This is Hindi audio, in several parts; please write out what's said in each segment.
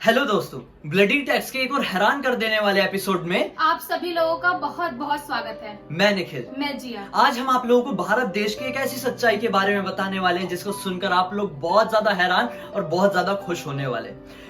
हेलो दोस्तों, ब्लडी टेक्स के एक और हैरान कर देने वाले एपिसोड में आप सभी लोगों का बहुत बहुत स्वागत है। मैं निखिल। मैं जिया। आज हम आप लोगों को भारत देश की एक ऐसी सच्चाई के बारे में बताने वाले हैं जिसको सुनकर आप लोग बहुत ज्यादा हैरान और बहुत ज्यादा खुश होने वाले।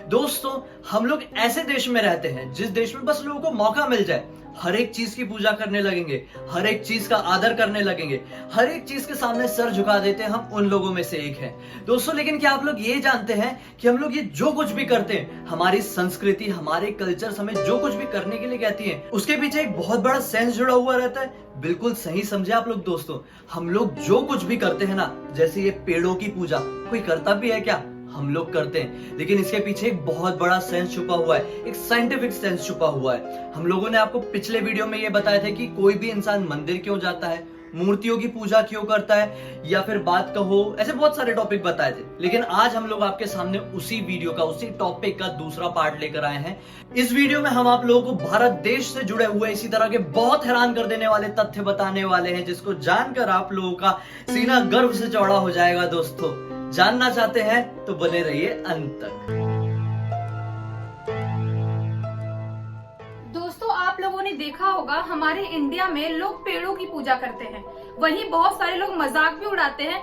दोस्तों, हम लोग ऐसे देश में रहते हैं जिस देश में बस लोगों को मौका मिल जाए हर एक चीज की पूजा करने लगेंगे, हर एक चीज का आदर करने लगेंगे, हर एक चीज के सामने सर झुका देते हैं। हम उन लोगों में से एक हैं दोस्तों। लेकिन क्या आप लोग ये जानते हैं कि हम लोग ये जो कुछ भी करते हैं, हमारी संस्कृति, हमारे कल्चर हमें जो कुछ भी करने के लिए कहती है, उसके पीछे एक बहुत बड़ा सेंस जुड़ा हुआ रहता है। बिल्कुल सही समझे आप लोग दोस्तों। हम लोग जो कुछ भी करते हैं ना, जैसे ये पेड़ों की पूजा, कोई करता भी है क्या? हम लोग करते हैं, लेकिन इसके पीछे एक बहुत बड़ा सेंस छुपा हुआ है, एक साइंटिफिक सेंस छुपा हुआ है। हम लोगों ने आपको पिछले वीडियो में ये बताया था कि कोई भी इंसान मंदिर क्यों जाता है, मूर्तियों की पूजा क्यों करता है, या फिर बात कहो, ऐसे बहुत सारे टॉपिक बताए थे। लेकिन आज हम लोग आपके सामने उसी वीडियो का, उसी टॉपिक का दूसरा पार्ट लेकर आए हैं। इस वीडियो में हम आप लोगों को भारत देश से जुड़े हुए इसी तरह के बहुत हैरान कर देने वाले तथ्य बताने वाले हैं, जिसको जानकर आप लोगों का सीना गर्व से चौड़ा हो जाएगा। दोस्तों, जानना चाहते हैं तो बने रहिए अंत तक। दोस्तों, आप लोगों ने देखा होगा हमारे इंडिया में लोग पेड़ों की पूजा करते हैं। वहीं बहुत सारे लोग मजाक भी उड़ाते हैं,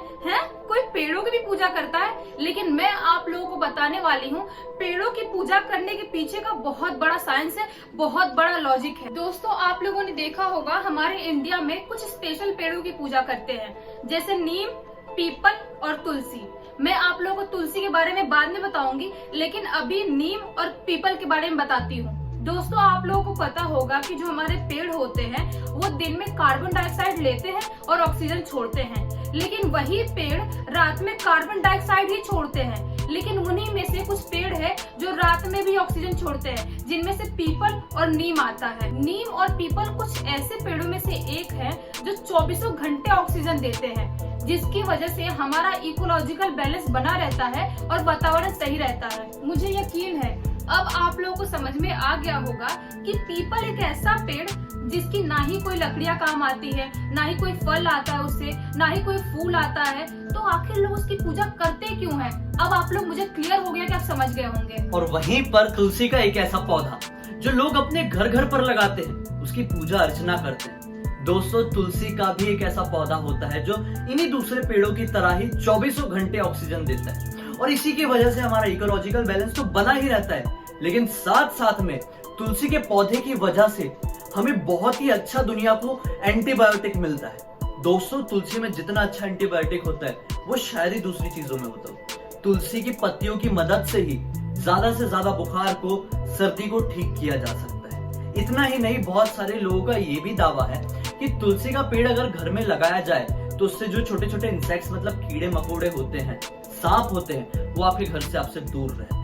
कोई पेड़ों की भी पूजा करता है। लेकिन मैं आप लोगों को बताने वाली हूँ, पेड़ों की पूजा करने के पीछे का बहुत बड़ा साइंस है, बहुत बड़ा लॉजिक है। दोस्तों, आप लोगों ने देखा होगा हमारे इंडिया में कुछ स्पेशल पेड़ों की पूजा करते हैं, जैसे नीम, पीपल और तुलसी। मैं आप लोगों को तुलसी के बारे में बाद में बताऊंगी, लेकिन अभी नीम और पीपल के बारे में बताती हूँ। दोस्तों, आप लोगों को पता होगा कि जो हमारे पेड़ होते हैं वो दिन में कार्बन डाइऑक्साइड लेते हैं और ऑक्सीजन छोड़ते हैं, लेकिन वही पेड़ रात में कार्बन डाइऑक्साइड ही छोड़ते हैं। लेकिन उन्हीं में से कुछ पेड़ है जो रात में भी ऑक्सीजन छोड़ते हैं, जिनमें से पीपल और नीम आता है। नीम और पीपल कुछ ऐसे पेड़ों में से एक है जो 24 घंटे ऑक्सीजन देते हैं, जिसकी वजह से हमारा इकोलॉजिकल बैलेंस बना रहता है और वातावरण सही रहता है। मुझे यकीन है अब आप लोगों को समझ में आ गया होगा कि पीपल एक ऐसा पेड़ जिसकी ना ही कोई लकड़ियां काम आती है, ना ही कोई फल आता है उससे, ना ही कोई फूल आता है, तो आखिर लोग उसकी पूजा करते क्यों हैं? अब आप लोग, मुझे क्लियर हो गया कि आप समझ गए होंगे। और वहीं पर तुलसी का एक ऐसा पौधा जो लोग अपने घर घर पर लगाते हैं, उसकी पूजा अर्चना करते हैं। दोस्तों, तुलसी का भी एक ऐसा पौधा होता है जो इन्हीं दूसरे पेड़ों की तरह ही 24 घंटे ऑक्सीजन देता है, और इसी की वजह से हमारा इकोलॉजिकल बैलेंस तो बना ही रहता है। लेकिन साथ साथ में तुलसी के पौधे की वजह से हमें बहुत ही अच्छा दुनिया को एंटीबायोटिक मिलता है। दोस्तों, तुलसी में जितना अच्छा एंटीबायोटिक होता है वो शायद ही दूसरी चीजों में होता है। तुलसी की पत्तियों की मदद से ही ज्यादा से ज्यादा बुखार को, सर्दी को ठीक किया जा सकता है। इतना ही नहीं, बहुत सारे लोगों का ये भी दावा है कि तुलसी का पेड़ अगर घर में लगाया जाए तो उससे जो छोटे छोटे इंसेक्ट्स, मतलब कीड़े मकोड़े होते हैं, सांप होते हैं, वो आपके घर से आपसे दूर रहते हैं।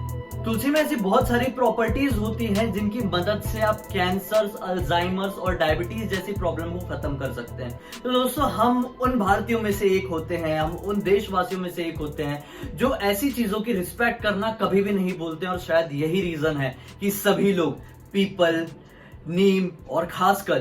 तुलसी में ऐसी बहुत सारी प्रॉपर्टीज होती हैं जिनकी मदद से आप कैंसर, अल्जाइमर्स और डायबिटीज जैसी प्रॉब्लम को खत्म कर सकते हैं। तो दोस्तों, हम उन भारतीयों में से एक होते हैं, हम उन देशवासियों में से एक होते हैं जो ऐसी चीजों की रिस्पेक्ट करना कभी भी नहीं बोलते हैं। और शायद यही रीजन है कि सभी लोग पीपल, नीम और खासकर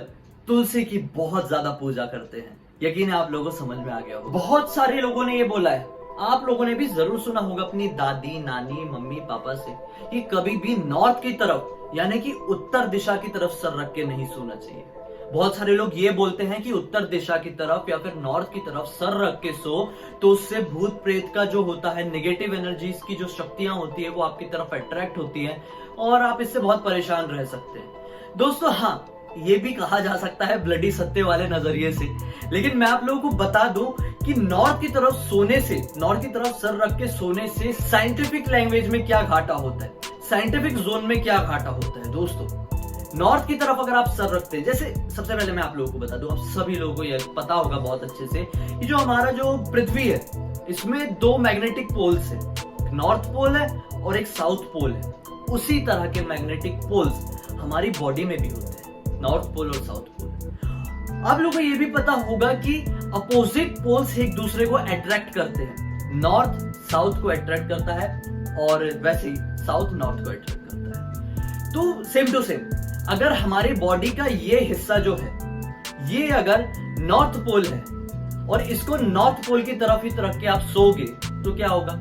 तुलसी की बहुत ज्यादा पूजा करते हैं। यकीन है आप लोगों को समझ में आ गया होगा। बहुत सारे लोगों ने ये बोला है, आप लोगों ने भी जरूर सुना होगा अपनी दादी, नानी, मम्मी, पापा से कि कभी भी नॉर्थ की तरफ, यानी कि उत्तर दिशा की तरफ सर रख के नहीं सोना चाहिए। बहुत सारे लोग ये बोलते हैं कि उत्तर दिशा की तरफ या फिर नॉर्थ की तरफ सर रख के सो तो उससे भूत प्रेत का जो होता है, नेगेटिव एनर्जीज की जो शक्तियां होती है, वो आपकी तरफ अट्रैक्ट होती है और आप इससे बहुत परेशान रह सकते हैं। दोस्तों, हाँ, ये भी कहा जा सकता है ब्लडी सत्य वाले नजरिए से, लेकिन मैं आप लोगों को बता दूं कि नॉर्थ की तरफ सोने से, नॉर्थ की तरफ सर रख के सोने से साइंटिफिक लैंग्वेज में क्या घाटा होता है, साइंटिफिक जोन में क्या घाटा होता है। दोस्तों, नॉर्थ की तरफ अगर आप सर रखते हैं, जैसे सबसे पहले मैं आप लोगों को बता दूं, आप सभी लोगों को यह पता होगा बहुत अच्छे से कि जो हमारा जो पृथ्वी है, इसमें 2 मैग्नेटिक पोल्स है, नॉर्थ पोल है और एक साउथ पोल है। उसी तरह के मैग्नेटिक पोल्स हमारी बॉडी में भी होते हैं, नॉर्थ पोल और साउथ पोल। आप लोगों को यह भी पता होगा कि अपोजिट पोल्स एक दूसरे को अट्रैक्ट करते हैं। नॉर्थ साउथ को अट्रैक्ट करता है और वैसे ही साउथ नॉर्थ को अट्रैक्ट करता है। तो सेम टू सेम, अगर हमारे बॉडी का ये हिस्सा जो है, ये अगर नॉर्थ पोल है और इसको नॉर्थ पोल की तरफ ही रख के आप सोगे तो क्या होगा?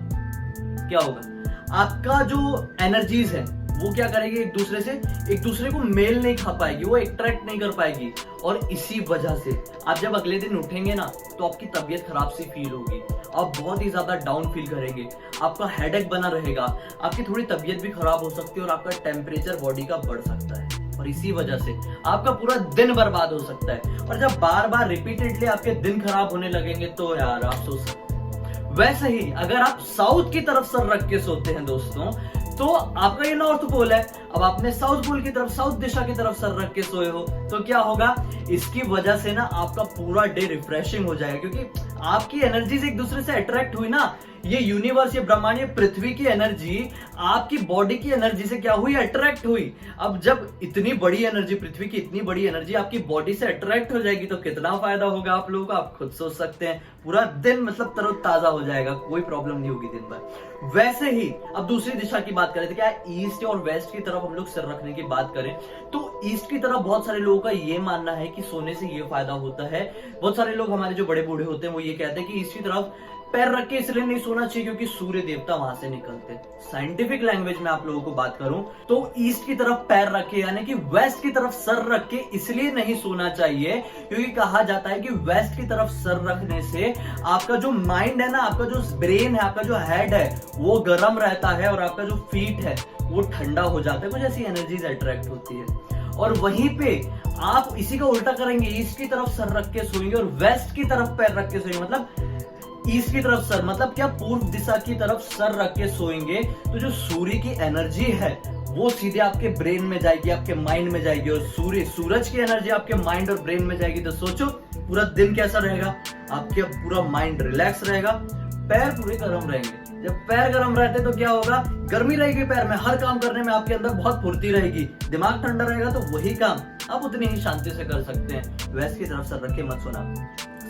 आपका जो एनर्जीज है वो क्या करेगी, एक दूसरे को मेल नहीं खा पाएगी, वो अट्रैक्ट नहीं कर पाएगी। और इसी वजह से आप जब अगले दिन उठेंगे ना तो आपकी तबीयत खराब सी फील होगी, आप बहुत ही ज्यादा डाउन फील करेंगे, आपका हेडेक बना रहेगा, आपकी थोड़ी तबीयत भी खराब हो सकती है और आपका टेम्परेचर बॉडी का बढ़ सकता है। और इसी वजह से आपका पूरा दिन बर्बाद हो सकता है। और जब बार बार रिपीटेडली आपके दिन खराब होने लगेंगे तो यार आप सोच सकते हैं। वैसे ही अगर आप साउथ की तरफ सर रख के सोते हैं दोस्तों, तो आपका ये नॉर्थ पोल है, अब आपने साउथ पोल की तरफ, साउथ दिशा की तरफ सर रख के सोए हो, तो क्या होगा, इसकी वजह से ना आपका पूरा डे रिफ्रेशिंग हो जाएगा, क्योंकि आपकी एनर्जीज एक दूसरे से अट्रैक्ट हुई ना। ये यूनिवर्स, ये ब्रह्मांड, ये पृथ्वी की एनर्जी आपकी बॉडी की एनर्जी से क्या हुई, अट्रैक्ट हुई। अब जब इतनी बड़ी एनर्जी, पृथ्वी की इतनी बड़ी एनर्जी आपकी बॉडी से अट्रैक्ट हो जाएगी तो कितना फायदा होगा आप लोगों को, आप खुद सोच सकते हैं। पूरा दिन मतलब तरोताजा हो जाएगा, कोई प्रॉब्लम नहीं होगी दिन भर। वैसे ही अब दूसरी दिशा की बात करें तो क्या ईस्ट और वेस्ट की तरफ हम लोग सिर रखने की बात करें तो ईस्ट की तरफ बहुत सारे लोगों का ये मानना है कि सोने से ये फायदा होता है। बहुत सारे लोग हमारे जो बड़े बूढ़े होते हैं वो ये कहते हैं कि ईस्ट की तरफ पैर रख के इसलिए नहीं सोना चाहिए क्योंकि सूर्य देवता वहां से निकलते। साइंटिफिक लैंग्वेज में आप लोगों को बात करूं तो ईस्ट की तरफ पैर रख के यानी कि वेस्ट की तरफ सर रख के इसलिए नहीं सोना चाहिए क्योंकि कहा जाता है कि वेस्ट की तरफ सर रखने से आपका जो माइंड है ना, आपका जो ब्रेन है, आपका जो हेड है वो गर्म रहता है और आपका जो फीट है वो ठंडा हो जाता है, कुछ ऐसी एनर्जीज अट्रैक्ट होती है। और वहीं पे आप इसी का उल्टा करेंगे, ईस्ट की तरफ सर रख के सोएंगे और वेस्ट की तरफ पैर रख के सोएंगे, मतलब ईस्ट की तरफ सर मतलब क्या, पूर्व दिशा की तरफ सर रख के सोएंगे तो जो सूर्य की एनर्जी है वो सीधे आपके ब्रेन में जाएगी, आपके माइंड में जाएगी। और सूरज की एनर्जी आपके माइंड और ब्रेन में जाएगी तो सोचो पूरा दिन कैसा रहेगा, आपके पूरा माइंड रिलैक्स रहेगा, पैर पूरे गर्म रहेंगे। जब पैर गर्म रहते तो क्या होगा, गर्मी रहेगी पैर में, हर काम करने में आपके अंदर बहुत फुर्ती रहेगी, दिमाग ठंडा रहेगा तो वही काम आप उतनी ही शांति से कर सकते हैं। वेस्ट की तरफ सर रख के मत सोना,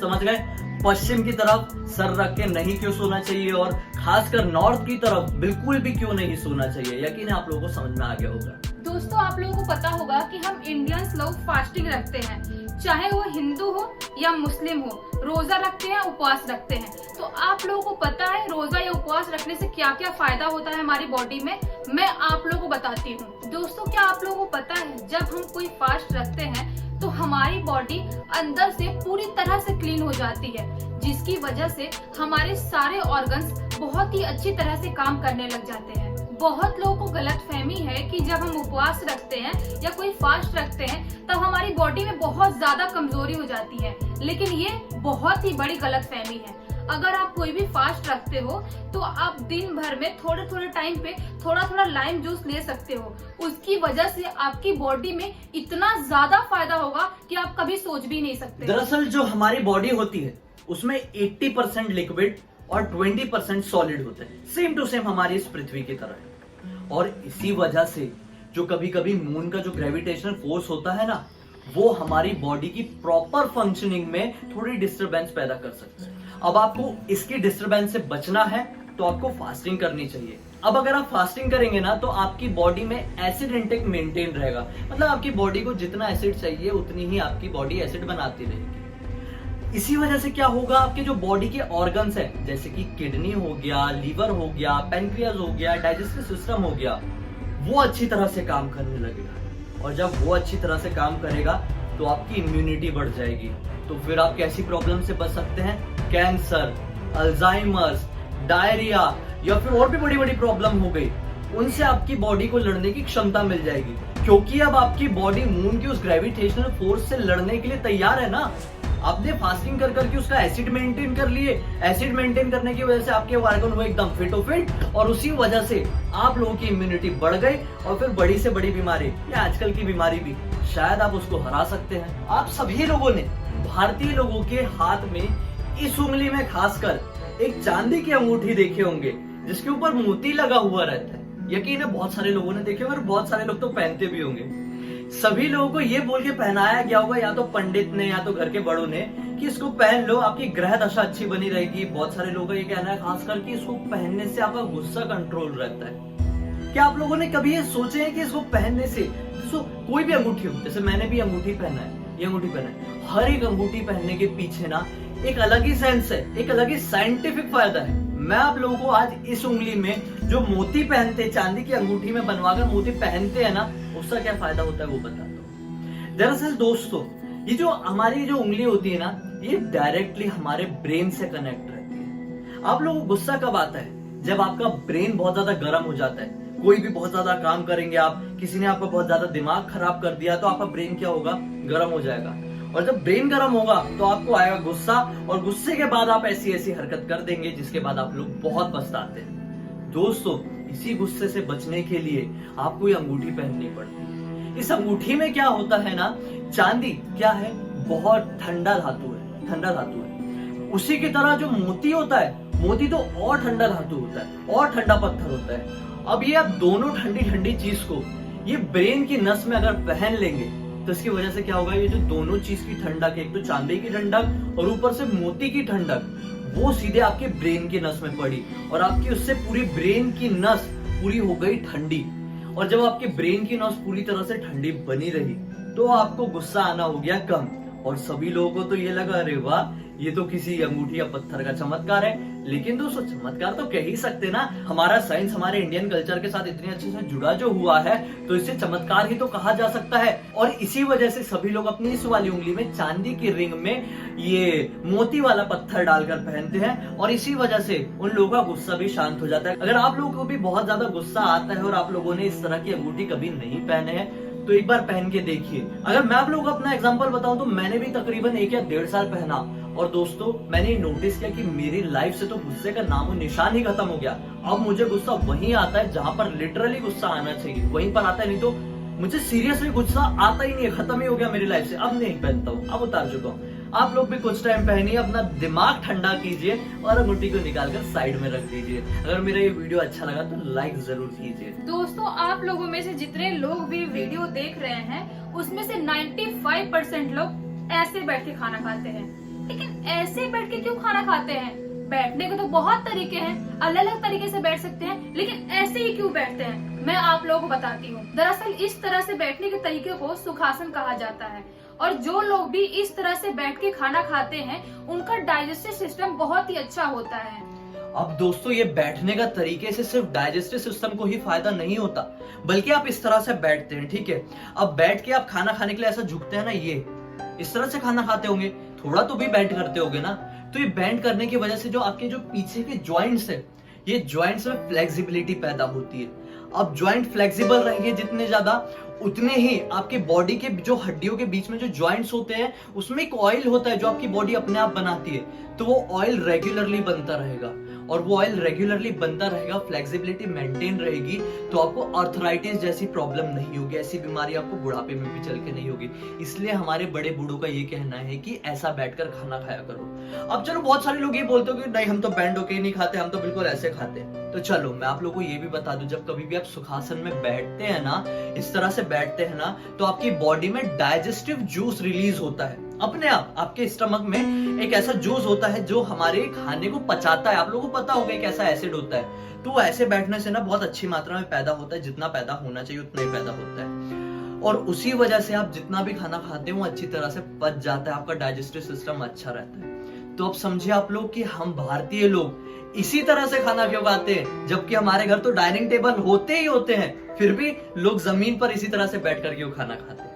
समझ गए। पश्चिम की तरफ सर रख के नहीं क्यों सोना चाहिए और खासकर नॉर्थ की तरफ बिल्कुल भी क्यों नहीं सोना चाहिए, यकीन है आप लोगों को समझ में आ गया होगा। दोस्तों आप लोगों को पता होगा कि हम इंडियंस लोग फास्टिंग रखते हैं, चाहे वो हिंदू हो या मुस्लिम हो, रोजा रखते हैं, उपवास रखते हैं। तो आप लोगों को पता है रोजा या उपवास रखने से क्या क्या फायदा होता है हमारी बॉडी में, मैं आप लोगों को बताती हूँ। दोस्तों क्या आप लोगों को पता है जब हम कोई फास्ट रखते हैं तो हमारी बॉडी अंदर से पूरी तरह से क्लीन हो जाती है, जिसकी वजह से हमारे सारे ऑर्गन्स बहुत ही अच्छी तरह से काम करने लग जाते हैं। बहुत लोगों को गलतफहमी है कि जब हम उपवास रखते हैं या कोई फास्ट रखते हैं तब हमारी बॉडी में बहुत ज्यादा कमजोरी हो जाती है, लेकिन ये बहुत ही बड़ी गलतफहमी है। अगर आप कोई भी फास्ट रखते हो तो आप दिन भर में थोड़े थोड़े टाइम पे थोड़ा थोड़ा लाइम जूस ले सकते हो, उसकी वजह से आपकी बॉडी में इतना ज्यादा फायदा होगा कि आप कभी सोच भी नहीं सकते। दरअसल जो हमारी बॉडी होती है उसमें 80% लिक्विड और 20% सॉलिड होते हैं, सेम टू सेम हमारी इस पृथ्वी की तरह है। और इसी वजह से जो कभी कभी मून का जो ग्रेविटेशनल फोर्स होता है ना, वो हमारी बॉडी की प्रॉपर फंक्शनिंग में थोड़ी डिस्टरबेंस पैदा कर सकता है। अब आपको इसकी डिस्टरबेंस से बचना है तो आपको फास्टिंग करनी चाहिए। अब अगर आप फास्टिंग करेंगे ना तो आपकी बॉडी में एसिड इंटेक मेंटेन रहेगा, मतलब आपकी बॉडी को जितना एसिड चाहिए उतनी ही आपकी बॉडी एसिड बनाती रहेगी। इसी वजह से क्या होगा, आपके जो बॉडी के ऑर्गन्स हैं जैसे कि किडनी हो गया, लीवर हो गया, पैनक्रियाज हो गया, डाइजेस्टिव सिस्टम हो गया, वो अच्छी तरह से काम करने लगेगा। और जब वो अच्छी तरह से काम करेगा तो आपकी इम्यूनिटी बढ़ जाएगी, तो फिर आप कैसी प्रॉब्लम से बच सकते हैं, कैंसर, अल्जाइमर्स, डायरिया या फिर और भी बड़ी बड़ी प्रॉब्लम हो गई, उनसे आपकी बॉडी को लड़ने की क्षमता मिल जाएगी, क्योंकि अब आपकी बॉडी मून की उस ग्रेविटेशनल फोर्स से लड़ने के लिए तैयार है ना। आपने फास्टिंग कर करके उसका एसिड मेंटेन कर लिए, एसिड मेंटेन करने की वजह से आपके ऑर्गन हुए एकदम फिट और उसी वजह से आप लोगों की इम्यूनिटी बढ़ गई और फिर बड़ी से बड़ी बीमारी या आजकल की बीमारी भी शायद आप उसको हरा सकते हैं। आप सभी लोगों ने भारतीय लोगों के हाथ में इस उंगली में खासकर एक चांदी की अंगूठी देखे होंगे जिसके ऊपर मोती लगा हुआ रहता है। यकीन है बहुत सारे लोगों ने देखे होंगे और बहुत सारे लोग तो पहनते भी होंगे। सभी लोगों को ये बोल के पहनाया गया होगा या तो पंडित ने या तो घर के बड़ों ने कि इसको पहन लो, आपकी ग्रह दशा अच्छी बनी रहेगी। बहुत सारे लोगों का ये कहना है खासकर कि इसको पहनने से आपका गुस्सा कंट्रोल रहता है। क्या आप लोगों ने कभी ये सोचे है कि इसको पहनने से कोई भी अंगूठी हो, जैसे मैंने भी अंगूठी पहना है, ये अंगूठी पहना है, हर एक अंगूठी पहनने के पीछे ना एक अलग ही सेंस है, एक अलग ही साइंटिफिक फायदा है। मैं आप लोगों को आज इस उंगली में जो मोती पहनते, चांदी की अंगूठी में बनवाकर मोती पहनते हैं ना, उसका क्या फायदा होता है वो बताता हूँ। दरअसल दोस्तों, ये जो हमारी जो उंगली होती है ना, ये डायरेक्टली हमारे ब्रेन से कनेक्ट रहती है। आप लोगों को गुस्सा कब आता है? जब आपका ब्रेन बहुत ज्यादा गर्म हो जाता है। कोई भी बहुत ज्यादा काम करेंगे आप, किसी ने आपका बहुत ज्यादा दिमाग खराब कर दिया, तो आपका ब्रेन क्या होगा? गर्म हो जाएगा। और जब ब्रेन गर्म होगा तो आपको आएगा गुस्सा, और गुस्से के बाद आप ऐसी ऐसी हरकत कर देंगे जिसके बाद आप लोग बहुत पछताते हैं। दोस्तों, इसी गुस्से से बचने के लिए आपको ये अंगूठी पहननी पड़ती है। इस अंगूठी में क्या होता है ना, चांदी क्या है? बहुत ठंडा धातु है, ठंडा धातु है। उसी की तरह जो मोती होता है, मोती तो और ठंडा धातु होता है, और ठंडा पत्थर होता है। अब ये आप दोनों ठंडी ठंडी चीज को ये ब्रेन की नस में अगर पहन लेंगे तो इसकी वजह से क्या होगा? ये जो दोनों चीज की ठंडक, एक तो चांदी की ठंडक और ऊपर से मोती की ठंडक, वो सीधे आपके ब्रेन की नस में पड़ी और आपकी उससे पूरी ब्रेन की नस पूरी हो गई ठंडी। और जब आपके ब्रेन की नस पूरी तरह से ठंडी बनी रही तो आपको गुस्सा आना हो गया कम। और सभी लोगों को तो ये लगा, अरे वाह, ये तो किसी अंगूठी या पत्थर का चमत्कार है। लेकिन दोस्तों, चमत्कार तो कह ही सकते ना, हमारा साइंस हमारे इंडियन कल्चर के साथ इतने अच्छे से जुड़ा जो हुआ है, तो इसे चमत्कार ही तो कहा जा सकता है। और इसी वजह से सभी लोग अपनी इस वाली उंगली में चांदी की रिंग में ये मोती वाला पत्थर डालकर पहनते हैं, और इसी वजह से उन लोगों का गुस्सा भी शांत हो जाता है। अगर आप लोगों को भी बहुत ज्यादा गुस्सा आता है और आप लोगों ने इस तरह की अंगूठी कभी नहीं पहने हैं, तो एक बार पहन के देखिए। अगर मैं आप लोगों को अपना एग्जांपल बताऊं तो मैंने भी तकरीबन 1 या 1.5 साल पहना, और दोस्तों मैंने नोटिस किया कि मेरी लाइफ से तो गुस्से का नामो निशान ही खत्म हो गया। अब मुझे गुस्सा वहीं आता है जहां पर लिटरली गुस्सा आना चाहिए, वहीं पर आता है, नहीं तो मुझे सीरियसली गुस्सा आता ही नहीं है, खत्म ही हो गया मेरी लाइफ से। अब नहीं पहनता हूँ, अब उतार चुका हूँ। आप लोग भी कुछ टाइम पहनिए, अपना दिमाग ठंडा कीजिए और अंगूठी को निकालकर साइड में रख दीजिए। अगर मेरा ये वीडियो अच्छा लगा तो लाइक जरूर कीजिए। दोस्तों, आप लोगों में से जितने लोग भी वीडियो देख रहे हैं, उसमें से 95% लोग ऐसे बैठ के खाना खाते हैं। लेकिन ऐसे बैठ के क्यों खाना खाते हैं? बैठने के तो बहुत तरीके हैं, अलग अलग तरीके से बैठ सकते हैं, लेकिन ऐसे ही क्यों बैठते हैं, मैं आप लोगों को बताती हूँ। दरअसल इस तरह से बैठने के तरीके को सुखासन कहा जाता है, और जो लोग भी इस तरह से बैठ के खाना खाते हैं, उनका डाइजेस्टिव सिस्टम बहुत ही अच्छा होता है। अब दोस्तों, ये बैठने का तरीके से सिर्फ डाइजेस्टिव सिस्टम को ही फायदा नहीं होता, बल्कि आप इस तरह से बैठते हैं, ठीक है। अब बैठ के आप खाना खाने के लिए ऐसा झुकते हैं ना, ये इस तरह से खाना खाते होंगे, थोड़ा तो भी बेंड करते होंगे ना। तो ये बेंड करने की वजह से जो आपके जो पीछे के जॉइंट्स है, ये जॉइंट्स में फ्लेक्सिबिलिटी पैदा होती है। अब जॉइंट फ्लेक्सिबल रहेंगे जितने ज्यादा, उतने ही आपके बॉडी के जो हड्डियों के बीच में जो जॉइंट्स होते हैं, उसमें एक ऑयल होता है जो आपकी बॉडी अपने आप बनाती है, तो वो ऑयल रेगुलरली बनता रहेगा। और वो ऑयल रेगुलरली बनता रहेगा, फ्लेक्सिबिलिटी मेंटेन रहेगी, तो आपको आर्थराइटिस जैसी प्रॉब्लम नहीं होगी, ऐसी बीमारी आपको बुढ़ापे में भी चल के नहीं होगी। इसलिए हमारे बड़े बूढ़ों का ये कहना है कि ऐसा बैठकर खाना खाया करो। अब चलो, बहुत सारे लोग ये बोलते हो कि नहीं, हम तो बैंड होके नहीं खाते, हम तो बिल्कुल ऐसे खाते हैं। तो चलो मैं आप लोगों को ये भी बता दूं, जब कभी भी आप सुखासन में बैठते हैं ना, इस तरह से बैठते हैं ना, तो आपकी बॉडी में डाइजेस्टिव जूस रिलीज होता है अपने आप। आपके स्टमक में एक ऐसा जूस होता है जो हमारे खाने को पचाता है। आप लोगों को पता होगा कि ऐसा एसिड होता है, तो ऐसे बैठने से ना बहुत अच्छी मात्रा में पैदा होता है, जितना पैदा होना चाहिए उतना ही पैदा होता है। और उसी वजह से आप जितना भी खाना खाते हो वो अच्छी तरह से पच जाता है, आपका डाइजेस्टिव सिस्टम अच्छा रहता है। तो अब समझिए आप लोग कि हम भारतीय लोग इसी तरह से खाना क्यों खाते हैं, जबकि हमारे घर तो डाइनिंग टेबल होते ही होते हैं, फिर भी लोग जमीन पर इसी तरह से बैठकर क्यों खाना खाते हैं।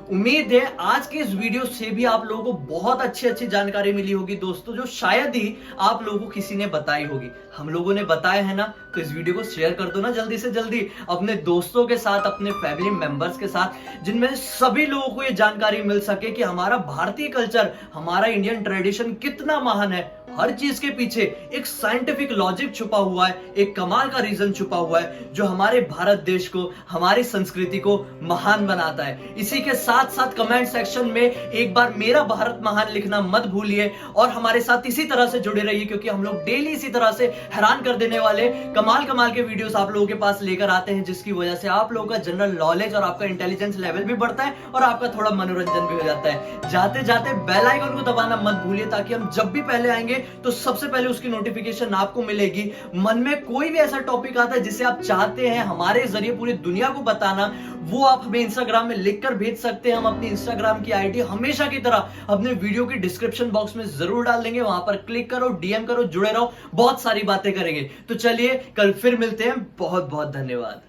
उम्मीद है आज के इस वीडियो से भी आप लोगों को बहुत अच्छी जानकारी मिली होगी दोस्तों, जो शायद ही आप लोगों को किसी ने बताई होगी। हम लोगों ने बताया है ना, तो इस वीडियो को शेयर कर दो ना जल्दी से जल्दी अपने दोस्तों के साथ, अपने फैमिली मेंबर्स के साथ, जिनमें सभी लोगों को ये जानकारी मिल सके कि हमारा भारतीय कल्चर, हमारा इंडियन ट्रेडिशन कितना महान है। हर चीज के पीछे एक साइंटिफिक लॉजिक छुपा हुआ है, एक कमाल का रीजन छुपा हुआ है, जो हमारे भारत देश को, हमारी संस्कृति को महान बनाता है। इसी के साथ साथ कमेंट सेक्शन में एक बार मेरा भारत महान लिखना मत भूलिए, और हमारे साथ इसी तरह से जुड़े रहिए, क्योंकि हम लोग डेली इसी तरह से हैरान कर देने वाले कमाल कमाल के वीडियोस आप लोगों के पास लेकर आते हैं, जिसकी वजह से आप लोगों का जनरल नॉलेज और आपका इंटेलिजेंस लेवल भी बढ़ता है और आपका थोड़ा मनोरंजन भी हो जाता है। जाते जाते बेल आइकन को दबाना मत भूलिए, ताकि हम जब भी पहले आएंगे तो सबसे पहले उसकी नोटिफिकेशन आपको मिलेगी। मन में कोई भी ऐसा टॉपिक आता है जिसे आप चाहते हैं हमारे जरिए पूरी दुनिया को बताना, वो आप हमें इंस्टाग्राम में लिखकर भेज सकते हैं। हम अपनी इंस्टाग्राम की आईडी हमेशा की तरह अपने वीडियो की डिस्क्रिप्शन बॉक्स में जरूर डाल देंगे, वहां पर क्लिक करो, डीएम करो, जुड़े रहो, बहुत सारी बातें करेंगे। तो चलिए कल फिर मिलते हैं। बहुत बहुत धन्यवाद।